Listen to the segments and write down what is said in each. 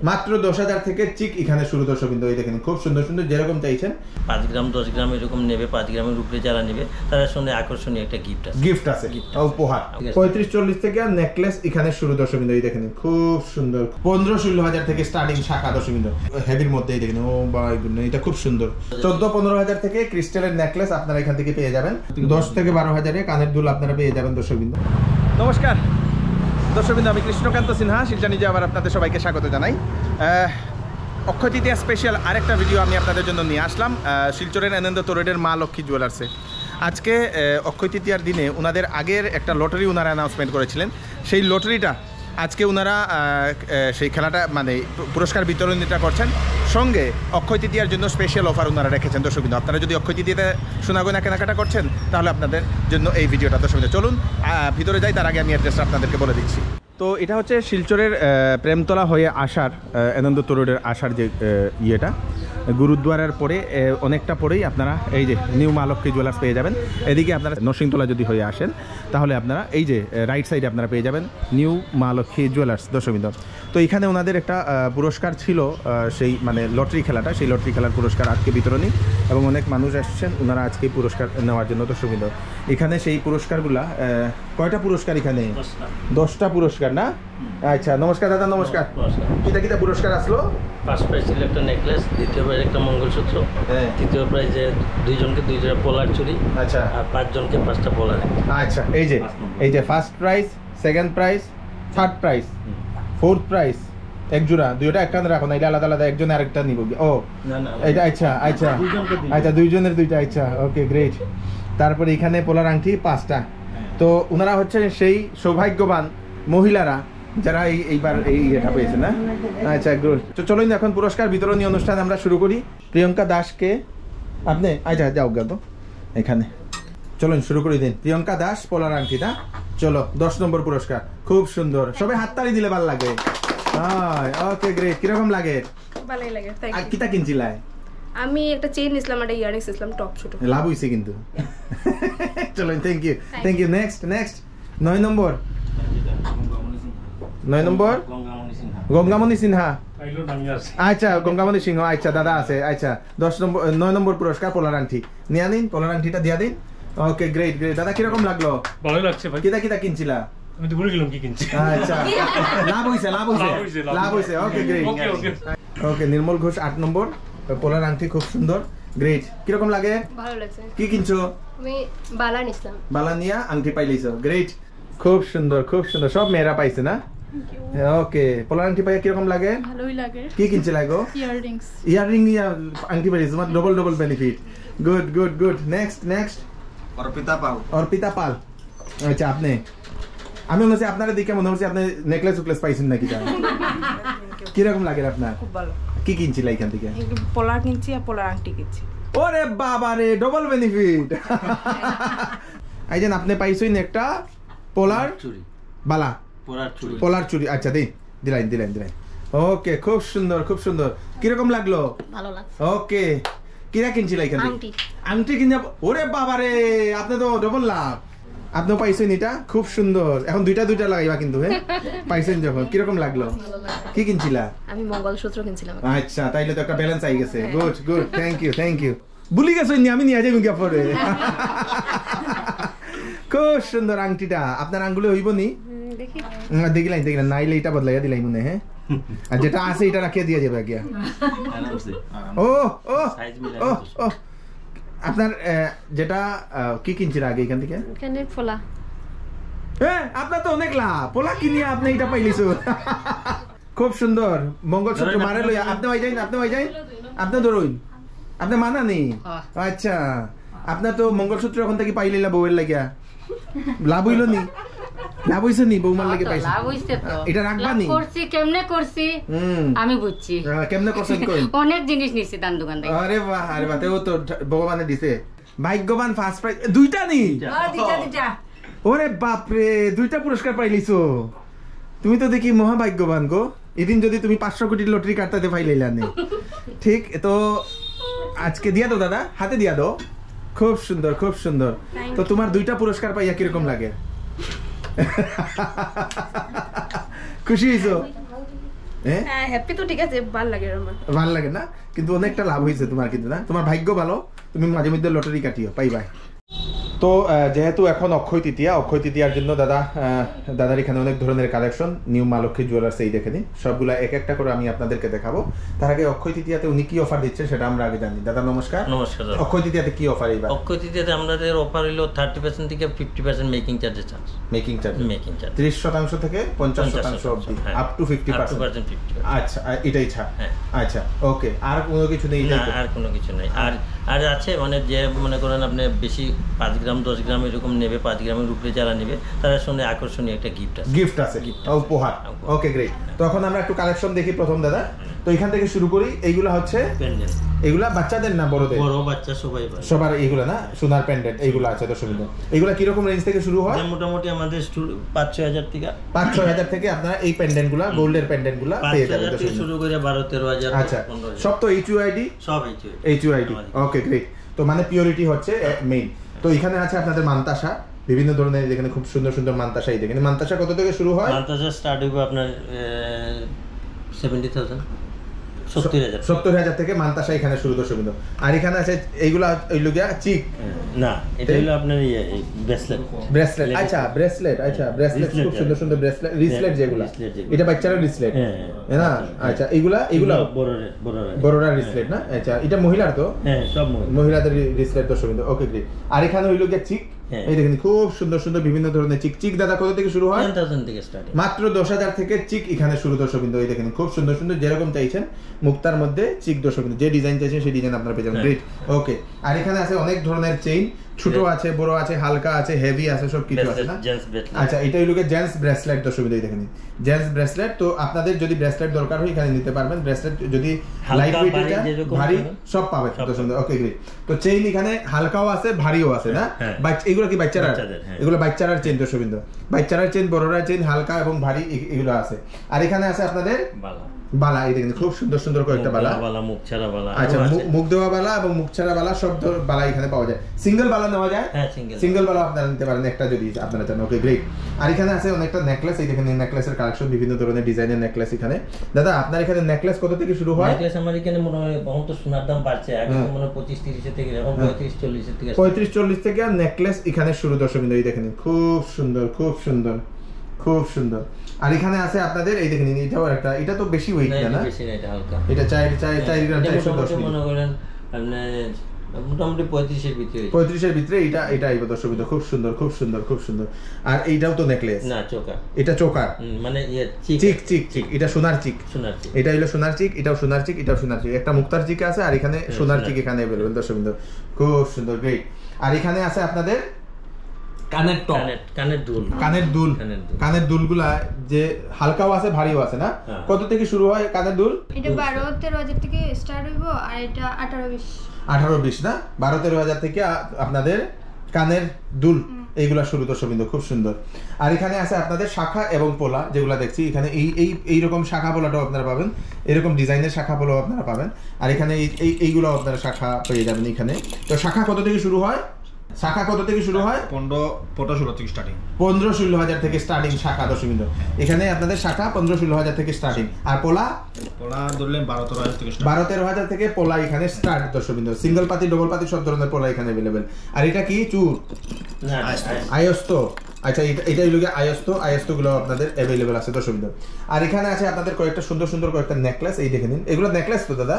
মাত্র 10,000 থেকে চিক এখানে শুরু দর্শকবৃন্দ। এই দেখেন খুব সুন্দর সুন্দর যেরকম চাইছেন 5 গ্রাম 10 গ্রাম এরকম নেবে, 5 গ্রামের উপরে যারা নেবে তাদের সঙ্গে আকর্ষণীয় একটা গিফট আছে উপহার। 35-40 থেকে নেকলেস এখানে শুরু দর্শকবৃন্দ। এই দেখেন খুব সুন্দর 15-16,000 থেকে স্টার্টিং শাখা দর্শকবৃন্দ হেভির মধ্যে। এই দেখেন ও বাই গুড, এটা খুব সুন্দর। 14-15,000 থেকে ক্রিস্টালের নেকলেস আপনারা এখান থেকে পেয়ে যাবেন। 10 থেকে 12,000 এ কানের দুল আপনারা পেয়ে যাবেন দর্শকবৃন্দ। নমস্কার দর্শকবৃন্দ, আমি কৃষ্ণকান্ত সিনহা শিলচর নিজে আবার আপনাদের সবাইকে স্বাগত জানাই। অক্ষয় তৃতীয়া স্পেশাল আরেকটা ভিডিও আমি আপনাদের জন্য নিয়ে আসলাম শিলচরের আনন্দ তোরডের মা লক্ষ্মী জুয়েলার্সে। আজকে অক্ষয় তৃতীয়ার দিনে ওনাদের আগের একটা লটারি ওনারা অ্যানাউন্সমেন্ট করেছিলেন। সেই লটারিটা আজকে ওনারা সেই খেলাটা মানে পুরস্কার বিতরণীটা করছেন, সঙ্গে অক্ষয় তৃতীয়ার জন্য স্পেশাল অফার ওনারা রেখেছেন দর্শকবৃন্দ। আপনারা যদি অক্ষয় তৃতীয়াতে সোনাগয়না কেনাকাটা করছেন তাহলে আপনাদের জন্য এই ভিডিওটা দর্শকবৃন্দ। চলুন ভিতরে যাই, তার আগে আমি অ্যাড্রেসটা আপনাদেরকে বলে দিচ্ছি। তো এটা হচ্ছে শিলচরের প্রেমতলা হয়ে আসার আনন্দ তোরডের আসার যে ইয়েটা গুরুদ্বারার পরে অনেকটা পরেই আপনারা এই যে নিউ মা লক্ষ্মী জুয়েলার্স পেয়ে যাবেন। এদিকে আপনারা নরসিংতলা যদি হয়ে আসেন তাহলে আপনারা এই যে রাইট সাইডে আপনারা পেয়ে যাবেন নিউ মা লক্ষ্মী জুয়েলার্স দর্শকবৃন্দ। তো এখানে ওনাদের একটা পুরস্কার ছিল, সেই মানে লটারি খেলাটা, সেই লটারি খেলার পুরস্কার আজকে বিতরণী, এবং অনেক মানুষ আসছেন ওনারা আজকে পুরস্কার নেওয়ার জন্য দর্শকবৃন্দ। এখানে সেই পুরস্কারগুলা কয়টা পুরস্কার? এখানে 10টা পুরস্কার না? আচ্ছা, নমস্কার দাদা, নমস্কার। কিটা কিটা পুরস্কার আসলো? ফার্স্ট প্রাইজ ছিল একটা নেকলেস, দ্বিতীয় প্রাইজ একটা মঙ্গলসূত্র, তৃতীয় প্রাইজে 2 জনকে 2 জোড়া পোলার চুড়ি, আচ্ছা, আর 5 জনকে 5টা পোলার। আচ্ছা, এই যে first prize, second prize, third prize, fourth prize এক জোড়া, দুইটা একখানে রাখো না, এটা আলাদা আলাদা, একজন আরেকটা নিব। ও এটা আচ্ছা আচ্ছা আচ্ছা, 2 জনের 2টা, আচ্ছা ওকে গ্রেট। তারপরে এখানে পোলার আংটি 5টা। তো ওনারা হচ্ছেন সেই সৌভাগ্যবান মহিলারা যারা এইবার এই এটা পেয়েছে না? আচ্ছা গুড। তো চলুন এখন পুরস্কার বিতরণী অনুষ্ঠান আমরা শুরু করি। প্রিয়ঙ্কা দাসকে আপনি আচ্ছা যাও গা তো এখানে, চলুন শুরু করে দিন। প্রিয়ঙ্কা দাস পোলার আংটি না? চলো 10 নম্বর পুরস্কার, খুব সুন্দর, সবাই হাততালি দিলে ভালো লাগে। Okay great. কিরকম লাগে? ভালোই লাগে। আর কিটা কিনছিলাই? আমি একটা চেইন নিছিলাম, একটা ইয়ারিংস নিছিলাম, টপ ছোট। লাভ হইছে কিন্তু। চলুন, থ্যাংক ইউ। নেক্সট 9 নম্বর। 9 নম্বর গঙ্গামণি সিনহা। আচ্ছা, গঙ্গামণি সিংহ, আচ্ছা দাদা আছে। আচ্ছা 9 নম্বর পুরস্কার পোলার আংটি নিয়ে দিন, পোলার আংটিটা দিয়া দিন। Okay great. দাদা কিরকম লাগলো? ভালো লাগছে ভাই। কিটা কিনছিলা? আমি তো ভুলে গেলাম কি কিনছি। আচ্ছা, লাভ হইছে। Okay great. ওকে নির্মল ঘোষ 8 নম্বর পোলার আংটি, খুব সুন্দর, গ্রেট। কিরকম লাগে? ভালো লাগছে। কি কিনছো? আমি বালা নিছিলাম। বালা নিয়া আংটি পাইলিছো, গ্রেট। খুব সুন্দর। সব মেয়েরা পাইছে না? ওকে, পোলার আংটি পাইয়া কিরকম লাগে? ভালোই লাগে। কি কিনছে লাগো? ইয়াররিং আংটি পাইছো, তোমার double benefit. Good. Next Arpita Pal. আচ্ছা, আপনি আমি মনে হচ্ছে আপনারা দেখে মনে হচ্ছে আপনি নেকলেস পাইছেন নাকি? কিরকম লাগে আপনার? খুব ভালো। কি কিনছিল এখান থেকে? পোলার কিনছি আর পোলার আংটি কিনছি। ওরে বাবা রে, ডবল বেনিফিট। আইজেন আপনি পাইছেন একটা পোলার চুড়ি, বালা পোলার চুড়ি। আচ্ছা দিলাইন। ওকে, খুব সুন্দর। কিরকম লাগলো? ভালো লাগছে। ওকে, কিরা কিনছিল এখান থেকে? আংটি কিনে। ওরে বাবা রে, আপনি তো ডবল লাভ। আপনিও পাইছেন এটা, খুব সুন্দর। এখন দুইটা লাগাইবা কিন্তু, হ্যাঁ পাইছেন যখন। কিরকম লাগলো? কি কিনছিলা? আমি মঙ্গলসূত্র কিনছিলাম। আচ্ছা, তাইলে তো একটা ব্যালেন্স আই গেছে। গুড। Thank you. ভুলি গেছো আমি নিয়ে যাবো গিয়া পরে। খুব সুন্দর আংটিটা। আপনার আঙ্গুলে হইব নি? দেখিলাম নাইলে এটা বদলাইয়া দিলাই মনে। হ্যাঁ, আর যেটা আছে এটা রাখিয়া দিয়া যাবে গিয়া। ও আপনার যেটা কি কিনছিল আগে এখান থেকে? এখানে পোলা। হ্যাঁ, আপনার তো অনেক লাভ। পোলা কিনিয়া আপনি এটা পাইলিছো। খুব সুন্দর। মঙ্গলসূত্র মারে লইয়া আপনি হয়ে যাই, আপনি ধরুন, আপনি মানা নেই। আচ্ছা, আপনার তো মঙ্গলসূত্র এখন থেকে পাইলিলা বউয়ের লাগিয়া। লাভ হইল নি? লাভ হইছে নি? বৌমার লাগে পাইছে? লাভ হইছে তো। এটা রাখবা নি? কেমনে করছি আমি বুঝছি। কেমনে করছেন কই? অনেক জিনিস নিছি দান দোকান থেকে। আরে বাহ, তেও তো ভগবানে দিছে। ভাগ্যবান ফার্স্ট প্রাইজ। 2টা নি? দুইটা। ওরে বাপ রে, 2টা পুরস্কার পাইলিছো। তুমি তো দেখি মহাভাগ্যবান গো। এদিন যদি তুমি 500 কোটি লটারি কাটতে পাইলাইলা নি। ঠিক তো আজকে দিয়া দাও দাদা, হাতে দিয়া দাও। খুব সুন্দর। তো তোমার 2টা পুরস্কার পাইয়া কিরকম লাগে? খুশি হইছো? হ্যাঁ হ্যাপি তো ঠিক আছে, ভালো লাগে আমার। ভালো লাগে না, কিন্তু অনেকটা লাভ হয়েছে তোমার, কিন্তু না তোমার ভাগ্য ভালো, তুমি মাঝে মধ্যে লটারি কাটিও, পাইবাই। তো যেহেতু এখন অক্ষয় তৃতীয়ার জন্য দাদার এখানে অনেক ধরনের কালেকশন, নিউ মা লক্ষ্মী জুয়েলার্স, এই দেখে নিন সবগুলা এক একটা করে আমি আপনাদেরকে দেখাবো। তার আগে অক্ষয় তৃতীয়াতে উনি কি অফার দিচ্ছেন সেটা আমরা আগে জানি। দাদা নমস্কার। নমস্কার। অক্ষয় তৃতীয়াতে কি অফার? এইবার অক্ষয় তৃতীয়াতে আমাদের অফার হলো 30% থেকে 50% making charges charge. Making charge 30% থেকে 50% অবধি, আপ টু 50%। আচ্ছা, এটাই ছাড়। আচ্ছা, ওকে। আর কোনো কিছু নেই? না, আর কোনো কিছু নেই। আর আছে মানে যে মনে করেন আপনি বেশি 5 গ্রাম 10 গ্রাম এরকম নেবে, 5 গ্রামের উপরে যারা নেবে তাদের সঙ্গে আকর্ষণীয় একটা গিফট আছে, উপহার। ওকে, গ্রেট। তো এখন আমরা একটু কালেকশন দেখি প্রথম দাদা। তো এখান থেকে শুরু করি। এইগুলা হচ্ছে পেন্ডেন্ট। এগুলা বাচ্চাদের না বড়দের? বড় বাচ্চা সবার এইগুলা না, সোনার পেন্ডেন্ট এইগুলা আছে দর্শক। এইগুলা কি রকম রেঞ্জ থেকে শুরু হয়? মোটামুটি আমাদের 5-6 থেকে 5-6 থেকে আপনারা এই পেন্ডেন্ট গুলা, গোল্ডের পেন্ডেন্ট গুলা পেয়ে যাবেন দর্শক। শুরু করে 12-13 হাজার। আচ্ছা, সব তো HUID? সব HUID। ওকে, গ্রেট। তো মানে পিওরিটি হচ্ছে মেইন। তো এখানে আছে আপনাদের মান্তাসা, বিভিন্ন ধরনের, এখানে খুব সুন্দর সুন্দর মান্তাসা। এই দেখেন মান্তাসা কত থেকে শুরু হয়? মান্তাসা স্টার্ট হবে আপনার 70,000 70,000 থেকে মান্তাসা এখানে শুরু দর্শক। আর এখানে আছে এইগুলা ওইগুলো গিয়া চিক না, এটা হলো আপনার ব্রেসলেট। আচ্ছা, ব্রেসলেট খুব সুন্দর সুন্দর ব্রেসলেট, রিসলেট যেগুলা, এটা বাচ্চারা রিসলেট না? আচ্ছা, এইগুলা বড়রা রিসলেট না? আচ্ছা, এটা মহিলার তো? হ্যাঁ, সব মহিলাদের রিসলেট দর্শক। ওকে, গ্রেট। আর এখানে হইলো গিয়া চিক। এই দেখেন খুব সুন্দর সুন্দর বিভিন্ন ধরনের চিক দাদা কত থেকে শুরু হয়? 10,000 থেকে স্টার্ট। মাত্র 10,000 থেকে চিক এখানে শুরু দর্শক। এই দেখেন খুব সুন্দর সুন্দর, যেরকম চাইছেন মুক্তার মধ্যে চিক দর্শক, যে ডিজাইন চাইছেন সেই ডিজাইন আপনারা পেয়ে যাবেন। গ্রেট। ওকে। আর এখানে আছে অনেক ধরনের চেইন, ছোট আছে, বড় আছে, হালকা আছে, হেভি আছে, সব কিছু আছে না? আচ্ছা, এটা হইলো জেন্টস ব্রেসলেট দর্শক। এই দেখেন জেন্টস ব্রেসলেট। তো আপনাদের যদি ব্রেসলেট দরকার হয় এখানে নিতে পারবেন। ব্রেসলেট যদি লাইট ওয়েট এটা ভারী সব পাবেন দর্শক। ওকে, গ্রেট। তো চেইন এখানে হালকাও আছে, ভারীও আছে না? এগুলো কি বাচ্চারা? এগুলো বাচ্চারার চেইন দর্শক। বাচ্চারার চেইন, বড়রা চেইন, হালকা এবং ভারী এগুলো আছে। আর এখানে আছে আপনাদের বালা। এই দেখেন খুব সুন্দর সুন্দর কয়েকটা বালা, মুখ ছাড়া বালা। আচ্ছা, মুখ দেওয়া বালা এবং মুখ ছাড়া বালা, সব বালা এখানে পাওয়া যায়। সিঙ্গেল বালা নেওয়া যায়? হ্যাঁ, সিঙ্গেল বালা আপনারা নিতে পারেন একটা যদি আপনারা চান। ওকে, গ্রেট। আর এখানে আছে অনেকটা নেকলেস। এই দেখেন নেকলেসের কালেকশন, বিভিন্ন ধরনের ডিজাইনের নেকলেস এখানে। দাদা আপনার এখানে নেকলেস কত থেকে শুরু হয়? নেকলেস আমার এখানে মনে হয় বহুত তো সোনার দাম বাড়ছে, আগে মনে হয় 25-30 থেকে, এখন 35-40 থেকে। 35-40 থেকে নেকলেস এখানে শুরু দর্শক। এই দেখেন খুব সুন্দর খুব সুন্দর খুব সুন্দর। আর এখানে আছে আপনাদের এই দেখেন, এটাও একটা, এটা তো বেশি ওয়েট না, বেশি না, এটা হালকা। এটা 4 গ্রাম 410 মনে করেন আপনি মোটামুটি 35-এর ভিতরে এটা আইবো দর্শক। খুব সুন্দর খুব সুন্দর খুব সুন্দর। আর এইটাও তো নেকলেস না, চোকার। এটা চোকার মানে চিক। এটা সোনার চিক। এটা হলো সোনার চিক, এটাও সোনার চিক, এটাও সোনার চিক। একটা মুক্তার চিক আছে, আর এখানে সোনার চিক এখানে अवेलेबल দর্শক। খুব সুন্দর, গ্রেট। আর এখানে আছে আপনাদের কানের দুলগুলা, যে হালকাও আছে, ভারীও আছে না? কত থেকে শুরু হয় কানের দুল? এটা 12-13 হাজার থেকে স্টার্ট হইব, আর এটা 18-20 না? 12-13 হাজার থেকে আপনাদের কানের দুল এইগুলা শুরু দর্শক। খুব সুন্দর। আর এখানে আছে আপনাদের শাখা এবং পোলা, যেগুলা দেখছি এখানে এইরকম শাখা পোলাটাও আপনারা পাবেন, এরকম ডিজাইনের শাখা পোলাও আপনারা পাবেন। আর এখানে এইগুলো আপনারা শাখা পেয়ে যাবেন এখানে। তো শাখা কত থেকে শুরু হয়? 15-16 থেকে স্টার্টিং। 15-16 হাজার থেকে স্টার্টিং শাখা দর্শক। এখানে আপনাদের শাখা 15-16 হাজার থেকে স্টার্টিং। আর পোলা ধরলেন 12-13 হাজার থেকে। 12-13 হাজার থেকে পোলা এখানে স্টার্ট দর্শক। সিঙ্গেল পাতি, ডবল পাতি, সব ধরনের পোলা এখানে अवेलेबल। আর এটা কি চুর? আয়স্ত। আচ্ছা, এটা হলো আয়স্ত গুলো আপনাদের अवेलेबल আছে দর্শক। আর এখানে আছে আপনাদের কয়েকটা সুন্দর সুন্দর কয়েকটা নেকলেস। এই দেখে নিন, এগুলো নেকলেস তো দাদা?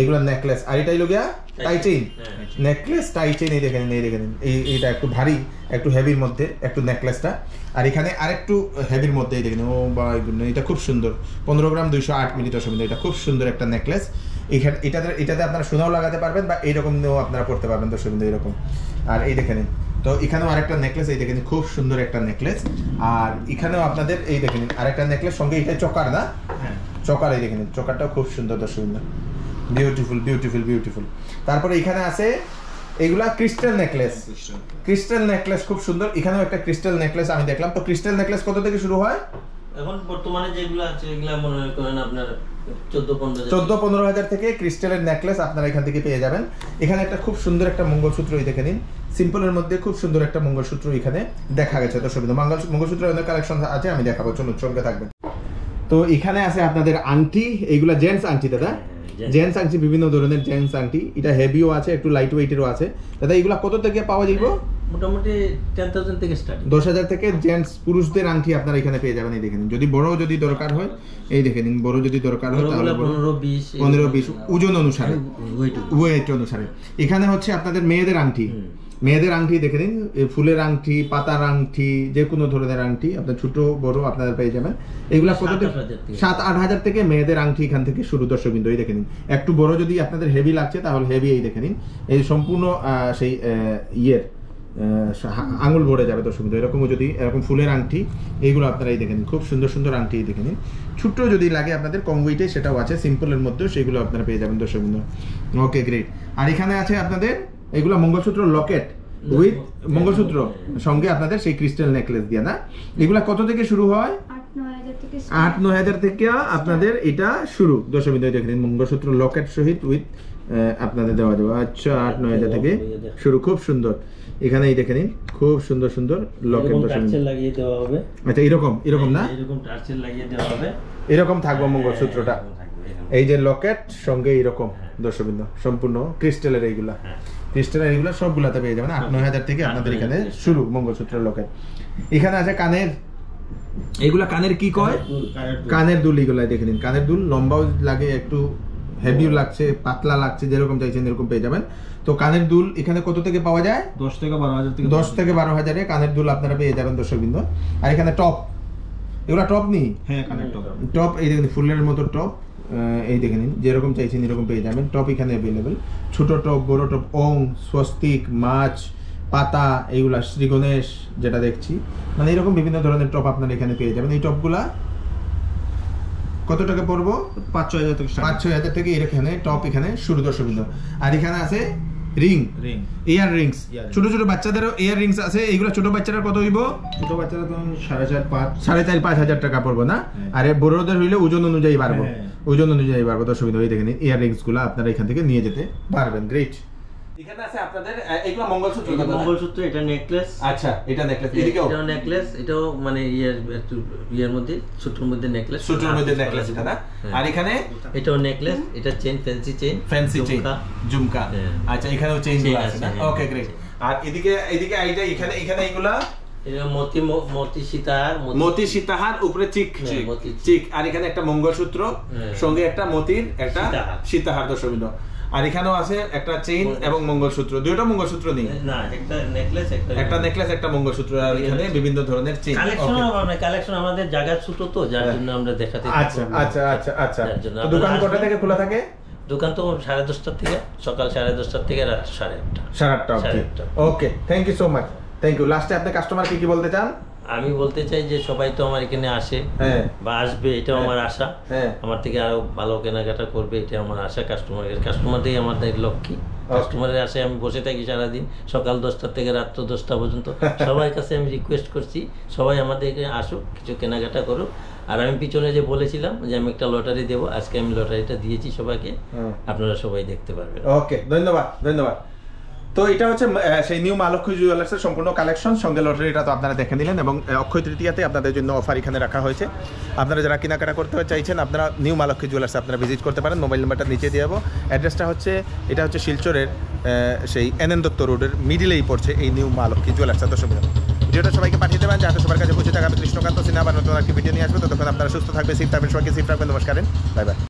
এগুলো নেকলেস। আর এটা হলো গিয়া টাই চেইন, নেকলেস টাই চেইন। এই দেখে নিন, এইটা একটু ভারী, একটু হেভির মধ্যে একটু নেকলেসটা। আর এখানে আরেকটু হেভির মধ্যে এই দেখেন, ও বাই গুড, এটা খুব সুন্দর। 15 গ্রাম 208 মিলি দর্শক। এটা খুব সুন্দর একটা নেকলেস। এটাতে আপনারা সোনাও লাগাতে পারবেন, বা এইরকম নিয়েও আপনারা পড়তে পারবেন দর্শক, এরকম। আর এই দেখে নিন, তো এখানেও আরেকটা নেকলেস। এই দেখেন খুব সুন্দর একটা নেকলেস। আর এখানেও আপনাদের এই দেখেন আরেকটা নেকলেস, সঙ্গে এটা চকার না? চকার। এই দেখেন চকারটাও খুব সুন্দর দর্শক। বিউটিফুল। তারপরে এখানে আছে এগুলা ক্রিস্টাল নেকলেস, খুব সুন্দর। এখানেও একটা ক্রিস্টাল নেকলেস আমি দেখলাম। তো ক্রিস্টাল নেকলেস কত থেকে শুরু হয়? এখন বর্তমানে যেগুলো আছে এগুলা মনে করেন আপনার 14-15 হাজার থেকে ক্রিস্টালের নেকলেস আপনারা এখান থেকে পেয়ে যাবেন। এখানে একটা খুব সুন্দর একটা মঙ্গলসূত্র দেখে নিন, সিম্পলের মধ্যে খুব সুন্দর একটা মঙ্গলসূত্র এখানে দেখা গেছে দর্শক। মঙ্গলসূত্রের অনেক কালেকশন আছে, আমি দেখাবো, চলুন সঙ্গে থাকবেন। তো এখানে আছে আপনাদের আংটি, এইগুলা জেন্টস আংটি দাদা, জেন্টস আংটি, বিভিন্ন ধরনের জেন্টস আংটি, এটা হেভিও আছে, একটু লাইট ওয়েটেরও আছে দাদা। এগুলা কত থেকে পাওয়া যাবে? মোটামুটি 10,000 থেকে স্টার্টিং। 10,000 থেকে জেন্টস পুরুষদের আংটি আপনারা এখানে পেয়ে যাবেন। এই দেখেন, যদি বড় যদি দরকার হয়, এই দেখেন বড় যদি দরকার হয় তাহলে 15-20 ওজন অনুসারে, ওয়েট অনুসারে। এখানে হচ্ছে আপনাদের মেয়েদের আংটি, মেয়েদের আংটি দেখে নিন, ফুলের আংটি, পাতার আংটি, যে কোনো ধরনের আংটি আপনার ছোট বড় আপনারা পেয়ে যাবেন। এগুলা কত থেকে? 7-8 হাজার থেকে মেয়েদের আংটি এখান থেকে শুরু দর্শকবৃন্দ। এই দেখে নিন, একটু বড় যদি আপনাদের হেভি লাগছে তাহলে হেভি, এই দেখে নিন, এই সম্পূর্ণ সেই ইয়ের আঙুল ভরে যাবে দর্শকবৃন্দ। এরকমও যদি এরকম ফুলের আংটি, এইগুলো আপনারা এই দেখে নিন, খুব সুন্দর সুন্দর আংটি দেখে নিন। ছোট্ট যদি লাগে আপনাদের কম ওয়েটে সেটাও আছে, সিম্পলের মধ্যেও সেগুলো আপনারা পেয়ে যাবেন দর্শকবৃন্দ। Okay great. আর এখানে আছে আপনাদের এগুলো মঙ্গলসূত্র লকেট উইথ মঙ্গলসূত্র সঙ্গে আপনাদের সেই ক্রিস্টাল নেকলেস দিয়ে না। এগুলা কত থেকে শুরু হয়? 8-9 হাজার থেকে আপনাদের এটা শুরু দর্শকবৃন্দ। দেখেন মঙ্গলসূত্র লকেট সহিত উইথ আপনাদের দেওয়া যাবে। আচ্ছা, 8-9 হাজার থেকে শুরু, খুব সুন্দর। এখানে এই দেখে নিন, খুব সুন্দর সুন্দর লকেট লাগিয়ে দেওয়া হবে। আচ্ছা, এরকম না, এরকম টার্চেল লাগিয়ে দেওয়া হবে, এরকম থাকবে মঙ্গলসূত্রটা। এই যে লকেট সঙ্গে এরকম দর্শকবৃন্দ, সম্পূর্ণ ক্রিস্টালের, এইগুলা ক্রিস্টালের, এইগুলা সবগুলাতে পেয়ে যাবেন। 8-9 হাজার থেকে আপনাদের এখানে শুরু মঙ্গলসূত্রের লকেট। এখানে আছে কানের, এইগুলা কানের কি কয়? কানের দুল। এগুলা দেখে নিন, কানের দুল লম্বাও লাগে, একটু হেভিও লাগছে, পাতলা লাগছে, যেরকম চাইছেন এরকম পেয়ে যাবেন। তো কানের দুল এখানে কত থেকে পাওয়া যায়? 10 থেকে 12 হাজার থেকে 10 থেকে 12 হাজারে কানের দুল আপনারা পেয়ে যাবেন দর্শকবৃন্দ। আর এখানে টপ, এগুলা টপ নেই? হ্যাঁ, কানের টপ। টপ এই দেখেন, ফুলের মতো টপ, এই দেখে নিন, যেরকম চাইছেন এরকম পেয়ে যাবেন। টপ এখানে অ্যাভেলেবেল, ছোট টপ, বড় টপ, ওং, স্বস্তিক, মাছ, পাতা, এইগুলা শ্রী গণেশ যেটা দেখছি, মানে এরকম বিভিন্ন ধরনের টপ আপনারা এখানে পেয়ে যাবেন। এই টপগুলা কত টাকা পড়বো? 5-6 হাজার থেকে 5-6 হাজার থেকে এখানে টপ এখানে শুরু দর্শকবৃন্দ। আর এখানে আছে রিং, ইয়ার রিংস, ছোট ছোট বাচ্চাদেরও ইয়ার রিংস আছে। এইগুলো ছোট বাচ্চারা কত হইব? ছোট বাচ্চারা তো 4.5 হাজার টাকা পড়বো না? আর বড়দের হইলে ওজন অনুযায়ী বাড়বো, ওজন অনুযায়ী বাড়বো দর্শকবৃন্দ। এই দেখেন ইয়ার রিংস গুলো আপনারা এখান থেকে নিয়ে যেতে পারবেন। গ্রেট। এখানে আছে আপনাদের এগুলো মঙ্গলসূত্র, মঙ্গলসূত্র, এটা নেকলেস। আচ্ছা, এটা নেকলেস, এদিকেও এটাও নেকলেস, এটাও মানে ইয়ার মধ্যে ছোটর মধ্যে নেকলেস, ছোটর মধ্যে নেকলেস এটা না। আর এখানে এটাও নেকলেস, এটা চেইন, ফ্যান্সি চেইন, ঝুমকা। আচ্ছা, এখানেও চেইন আছে না? Okay great. আর এদিকে এইটা এখানে এইগুলা মতি সীতাহার, উপরে চিক, আর এখানে একটা মঙ্গলসূত্র সঙ্গে একটা মতির একটা সীতাহার দর্শকবৃন্দ। আর এখানেও আছে একটা চেইন এবং মঙ্গলসূত্র, দুইটা মঙ্গলসূত্র নেই, একটা নেকলেস, একটা মঙ্গলসূত্র। আর এখানে বিভিন্ন ধরনের চেইন। কালেকশন আমাদের জায়গা ছোট তো, যার জন্য আমরা দেখাতে। আচ্ছা। দোকান কটা থেকে খোলা থাকে? দোকান তো 10:30 থেকে, সকাল 10:30 থেকে রাত 8:30। Okay, thank you so much, thank you. লাস্টে আপনি কাস্টমারকে কি বলতে চান? আমি বলতে চাই যে সবাই তো আমার এখানে আসে বা আসবে, এটাও আমার আশা। আমার থেকে আরো ভালো কেনাকাটা করবে, এটা আমার আশা। কাস্টমারটাই আমাদের লক্ষ্মী। কাস্টমারের আশায় আমি বসে থাকি সারাদিন, সকাল 10টা থেকে রাত্র 10টা পর্যন্ত। সবার কাছে আমি রিকোয়েস্ট করছি, সবাই আমাদের এখানে আসুক, কিছু কেনাকাটা করুক। আর আমি পিছনে যে বলেছিলাম যে আমি একটা লটারি দেবো, আজকে আমি লটারিটা দিয়েছি সবাইকে, আপনারা সবাই দেখতে পারবেন। ওকে, ধন্যবাদ। তো এটা হচ্ছে সেই নিউ মা লক্ষ্মী জুয়েলার্সের সম্পূর্ণ কালেকশন, সঙ্গে লটারিটা তো আপনারা দেখে নিলেন। এবং অক্ষয় তৃতীয়াতে আপনাদের জন্য অফার এখানে রাখা হয়েছে। আপনারা যারা কেনাকাটা করতে চাইছেন, আপনারা নিউ মা লক্ষ্মী জুয়েলার্সে আপনারা ভিজিট করতে পারেন। মোবাইল নাম্বারটা নিচে দিয়ে দেবো। অ্যাড্রেসটা হচ্ছে, এটা হচ্ছে শিলচরের সেই এনএন দত্ত রোডের মিডিলেই পড়ছে এই নিউ মা লক্ষ্মী জুয়েলার্স। ভিডিওটা সবাইকে পাঠিয়ে দেবেন যাতে সবার কাছে পৌঁছে থাকে। আমি কৃষ্ণকান্ত সিনহা আবার নতুন একটি ভিডিও নিয়ে আসবো। ততক্ষণ আপনারা সুস্থ থাকবেন, সেফ থাকবেন, সবাইকে সেফ রাখবেন। নমস্কার, বাই বাই।